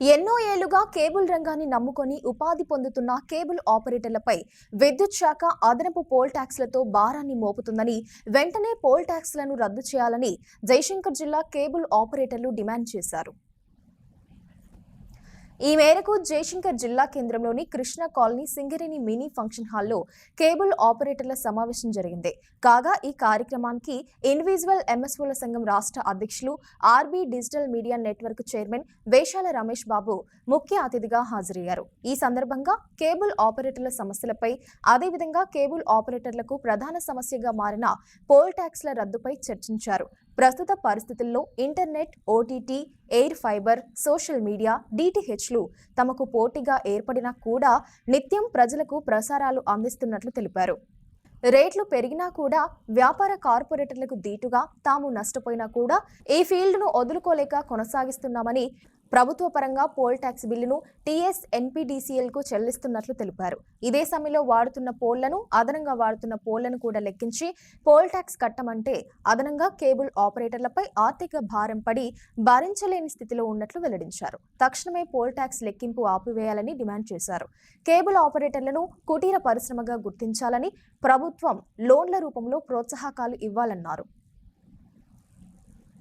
ఎన్నో ఏళ్లుగా కేబుల్ రంగాన్ని నమ్ముకొని ఉపాధి పొందుతున్న కేబుల్ ఆపరేటర్లపై విద్యుత్ శాఖ అదనపు పోల్ ట్యాక్స్లతో భారాన్ని మోపుతుందని, వెంటనే పోల్ ట్యాక్స్లను రద్దు చేయాలని జయశంకర్ జిల్లా కేబుల్ ఆపరేటర్లు డిమాండ్ చేశారు. ఈ మేరకు జయశంకర్ జిల్లా కేంద్రంలోని Krishna colony Singareni mini function హాల్లో కేబుల్ ఆపరేటర్ల సమావేశం జరిగింది. కాగా ఈ కార్యక్రమానికి ఇండివిజువల్ ఎంఎస్ఓల సంఘం రాష్ట్ర అధ్యక్షులు, RB digital media network chairman Veshala Ramesh Babu ముఖ్య అతిథిగా హాజరయ్యారు. ఈ సందర్భంగా కేబుల్ ఆపరేటర్ల సమస్యలపై, అదేవిధంగా కేబుల్ ఆపరేటర్లకు ప్రధాన సమస్యగా మారిన పోల్ ట్యాక్స్ల రద్దుపై చర్చించారు. ప్రస్తుత పరిస్థితుల్లో internet, OTT, air fiber, social media, డిటిహెచ్లు తమకు పోటీగా ఏర్పడినా కూడా నిత్యం ప్రజలకు ప్రసారాలు అందిస్తున్నట్లు తెలిపారు. రేట్లు పెరిగినా కూడా వ్యాపార కార్పొరేటర్లకు దీటుగా తాము నష్టపోయినా కూడా ఈ ఫీల్డ్ను వదులుకోలేక కొనసాగిస్తున్నామని, ప్రభుత్వ పరంగా పోల్ ట్యాక్స్ బిల్లును టీఎస్ఎన్పీడీసీఎల్కు చెల్లిస్తున్నట్లు తెలిపారు. ఇదే సమయంలో అదనంగా వాడుతున్న పోల్లను కూడా లెక్కించి పోల్ ట్యాక్స్ కట్టమంటే అదనంగా కేబుల్ ఆపరేటర్లపై ఆర్థిక భారం పడి భరించలేని స్థితిలో ఉన్నట్లు వెల్లడించారు. తక్షణమే పోల్ ట్యాక్స్ లెక్కింపు ఆపివేయాలని డిమాండ్ చేశారు. కేబుల్ ఆపరేటర్లను కుటీర పరిశ్రమగా గుర్తించాలని, ప్రభుత్వం లోన్ల రూపంలో ప్రోత్సాహకాలు ఇవ్వాలన్నారు.